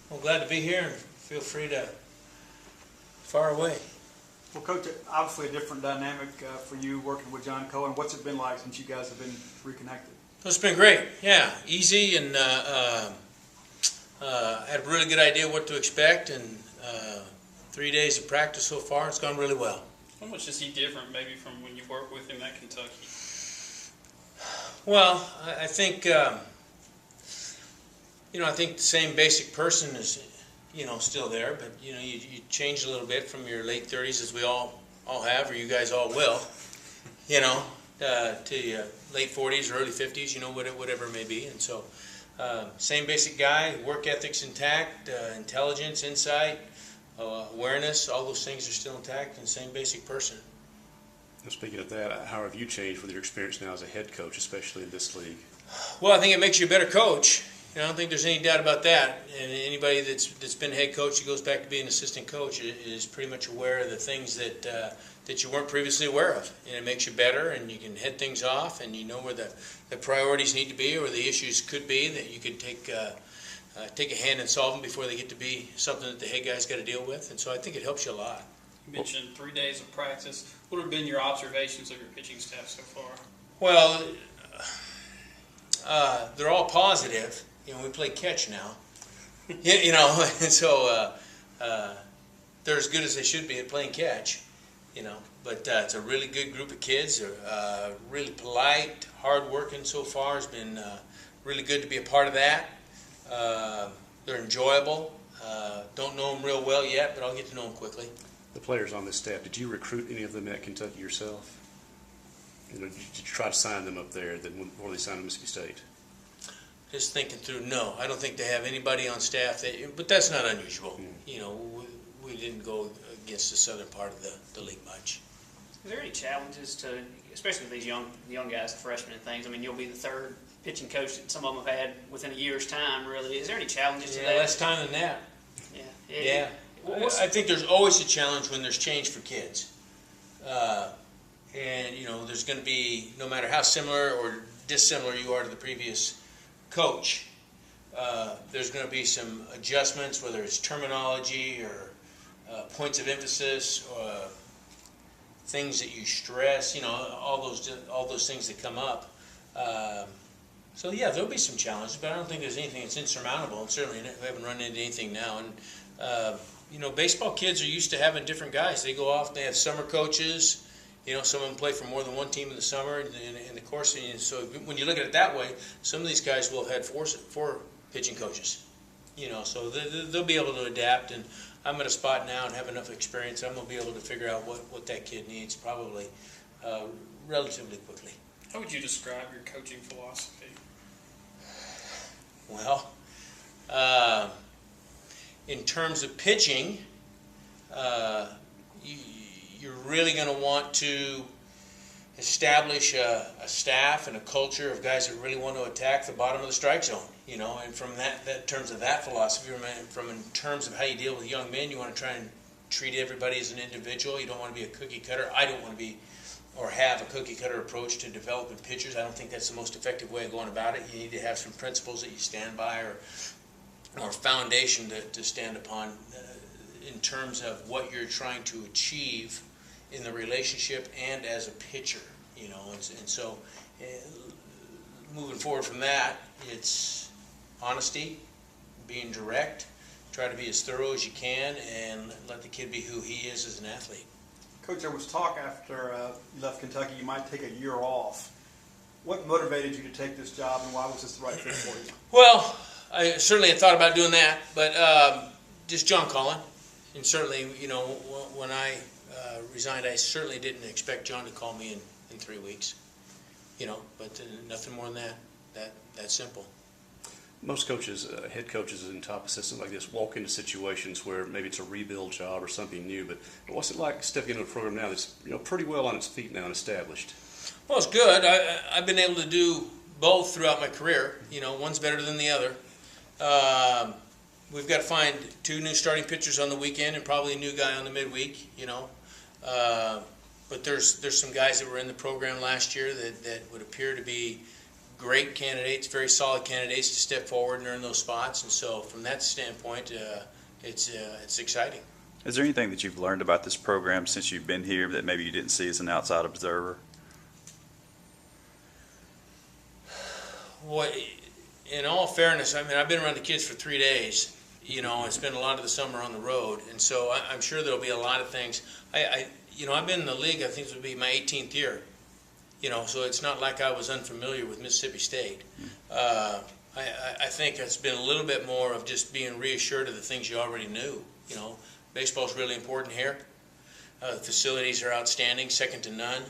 Well, glad to be here, and feel free to fire away. Well, Coach, obviously a different dynamic for you working with John Cohen. What's it been like since you guys have been reconnected? It's been great. Yeah, easy, and had a really good idea what to expect, and 3 days of practice so far. It's gone really well. How much is he different maybe from when you worked with him at Kentucky? Well, I think I think the same basic person is still there, but you change a little bit from your late 30s, as we all have, or you guys all will, to your late 40s or early 50s, whatever it may be. And so same basic guy, work ethic's intact, intelligence, insight, awareness, all those things are still intact, and same basic person. Now, speaking of that, how have you changed with your experience now as a head coach, especially in this league? Well, I think it makes you a better coach. I don't think there's any doubt about that. And anybody that's been head coach, that goes back to being assistant coach, is pretty much aware of the things that you weren't previously aware of. And it makes you better, and you can head things off, and you know where the priorities need to be, or the issues could be, that you could take a hand and solve them before they get to be something that the head guy's got to deal with. And so I think it helps you a lot. You mentioned 3 days of practice. What have been your observations of your pitching staff so far? Well, they're all positive. We play catch now, and so they're as good as they should be at playing catch, But it's a really good group of kids. They're really polite, hard-working so far. It's been really good to be a part of that. They're enjoyable. Don't know them real well yet, but I'll get to know them quickly. The players on this staff, did you recruit any of them at Kentucky yourself? Did you try to sign them up there before they signed to Mississippi State? Just thinking through, no. I don't think they have anybody on staff but that's not unusual. We didn't go against the southern part of the league much. Is there any challenges to, especially with these young guys, the freshmen and things? I mean, you'll be the third pitching coach that some of them have had within a year's time, really. Is there any challenges to that? Less time than that. Yeah. I think there's always a challenge when there's change for kids. And, there's going to be, no matter how similar or dissimilar you are to the previous coach, there's going to be some adjustments, whether it's terminology or points of emphasis or things that you stress, all those things that come up. So yeah, there'll be some challenges, but I don't think there's anything that's insurmountable, and certainly we haven't run into anything now. And baseball kids are used to having different guys. They go off, they have summer coaches. Some of them play for more than one team in the summer in the course. And so when you look at it that way, some of these guys will have had four pitching coaches. So they'll be able to adapt. And I'm at a spot now and have enough experience. I'm going to be able to figure out what that kid needs probably relatively quickly. How would you describe your coaching philosophy? Well, in terms of pitching, you're really going to want to establish a staff and a culture of guys that really want to attack the bottom of the strike zone. And from that terms of that philosophy, from in terms of how you deal with young men, you want to try and treat everybody as an individual. You don't want to be a cookie cutter. I don't want to be or have a cookie cutter approach to developing pitchers. I don't think that's the most effective way of going about it. You need to have some principles that you stand by, or foundation to stand upon in terms of what you're trying to achieve in the relationship and as a pitcher, and so moving forward from that, it's honesty, being direct, try to be as thorough as you can, and let the kid be who he is as an athlete. Coach, there was talk after you left Kentucky you might take a year off. What motivated you to take this job, and why was this the right fit for you? Well, I certainly had thought about doing that, but just John calling, and certainly, when I resigned, I certainly didn't expect John to call me in 3 weeks, but nothing more than that simple. Most coaches, head coaches and top assistants like this walk into situations where maybe it's a rebuild job or something new, but what's it like stepping into a program now that's pretty well on its feet now and established? Well, it's good. I've been able to do both throughout my career. One's better than the other. We've got to find 2 new starting pitchers on the weekend and probably a new guy on the midweek, But there's some guys that were in the program last year that would appear to be great candidates, very solid candidates to step forward and earn those spots. And so from that standpoint, it's exciting. Is there anything that you've learned about this program since you've been here that maybe you didn't see as an outside observer? Well, in all fairness, I mean, I've been around the kids for 3 days, and spent a lot of the summer on the road, and so I'm sure there'll be a lot of things. I've been in the league, I think this would be my 18th year, so it's not like I was unfamiliar with Mississippi State. I think it's been a little bit more of just being reassured of the things you already knew. Baseball's really important here. The facilities are outstanding, second to none.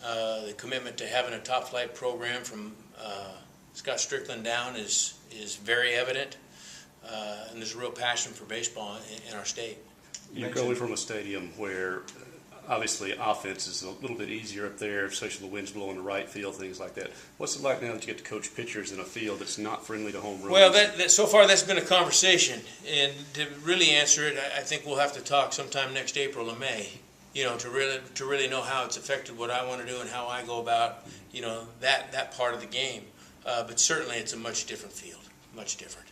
The commitment to having a top-flight program from Scott Strickland down is very evident, and there's a real passion for baseball in our state. You're going from a stadium where obviously offense is a little bit easier up there, especially the wind's blowing the right field, things like that. What's it like now that you get to coach pitchers in a field that's not friendly to home runs? Well, so far that's been a conversation, and to really answer it, I think we'll have to talk sometime next April or May, to really know how it's affected what I want to do and how I go about, that part of the game. But certainly it's a much different field, much different.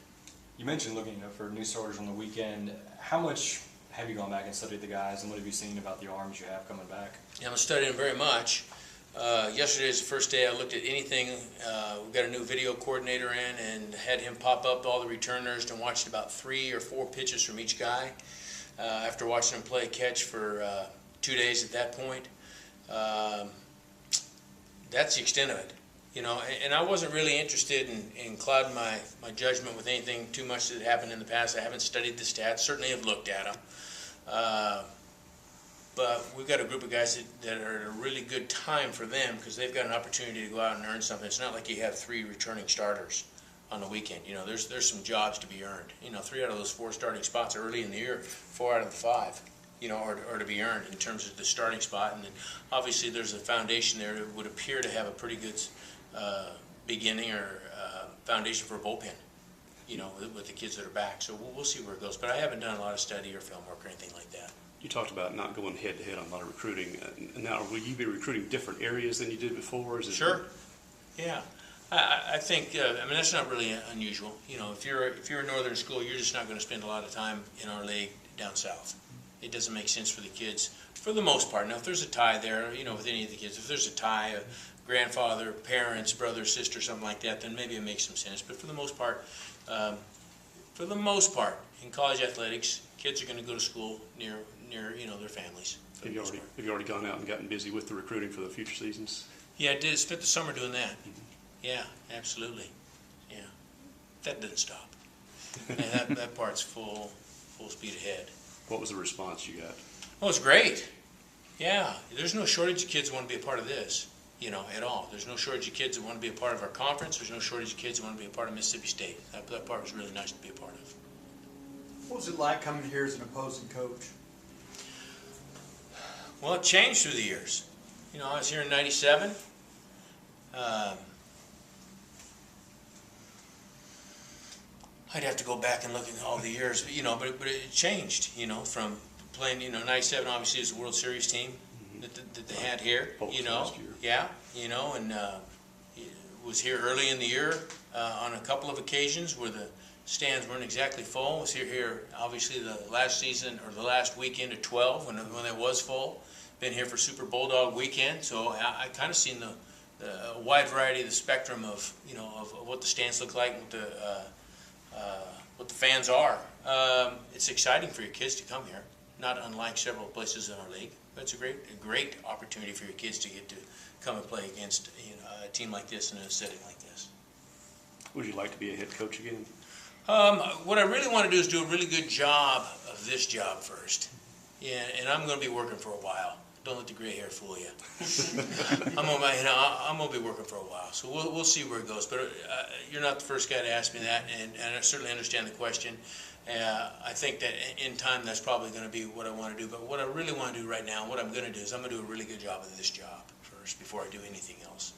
You mentioned looking for new starters on the weekend. How much have you gone back and studied the guys, and what have you seen about the arms you have coming back? Yeah, I'm studying very much. Yesterday is the first day I looked at anything. We got a new video coordinator in and had him pop up all the returners and watched about 3 or 4 pitches from each guy. After watching him play catch for 2 days at that point, that's the extent of it. And I wasn't really interested in clouding my judgment with anything too much that had happened in the past. I haven't studied the stats, certainly have looked at them. But we've got a group of guys that are at a really good time for them because they've got an opportunity to go out and earn something. It's not like you have 3 returning starters on the weekend. There's some jobs to be earned. 3 out of those 4 starting spots early in the year, 4 out of the 5. Are to be earned in terms of the starting spot. And then obviously there's a foundation there that would appear to have a pretty good beginning or foundation for a bullpen, with the kids that are back. So we'll see where it goes. But I haven't done a lot of study or film work or anything like that. You talked about not going head-to-head on a lot of recruiting. Now, will you be recruiting different areas than you did before? Is it Sure. Yeah. I think, that's not really unusual. If you're a northern school, you're just not going to spend a lot of time in our league down south. It doesn't make sense for the kids, for the most part. Now, if there's a tie there, with any of the kids, if there's a tie, a grandfather, parents, brother, sister, something like that, then maybe it makes some sense. But for the most part, in college athletics, kids are going to go to school near their families. Have you already gone out and gotten busy with the recruiting for the future seasons? Yeah, I did. Spent the summer doing that. Yeah, absolutely. Yeah, that didn't stop. And that part's full speed ahead. What was the response you got? Oh, it's great. Yeah, there's no shortage of kids who want to be a part of this, at all. There's no shortage of kids that want to be a part of our conference. There's no shortage of kids who want to be a part of Mississippi State. That part was really nice to be a part of. What was it like coming here as an opposing coach? Well, it changed through the years. I was here in '97. I'd have to go back and look at all the years, but it changed, from playing, '97 obviously is a World Series team that they had here, Last year. yeah, and was here early in the year on a couple of occasions where the stands weren't exactly full. Was here obviously the last season or the last weekend of 12 when it was full. Been here for Super Bulldog weekend, so I kind of seen the wide variety of the spectrum of of what the stands look like, what the fans are. It's exciting for your kids to come here, not unlike several places in our league. But it's a great opportunity for your kids to get to come and play against a team like this in a setting like this. Would you like to be a head coach again? What I really want to do is do a really good job of this job first. Yeah, and I'm going to be working for a while. Don't let the gray hair fool you. I'm going to be working for a while, so we'll see where it goes. But you're not the first guy to ask me that, and I certainly understand the question. I think that in time that's probably going to be what I want to do. But what I really want to do right now, what I'm going to do is I'm going to do a really good job of this job first before I do anything else.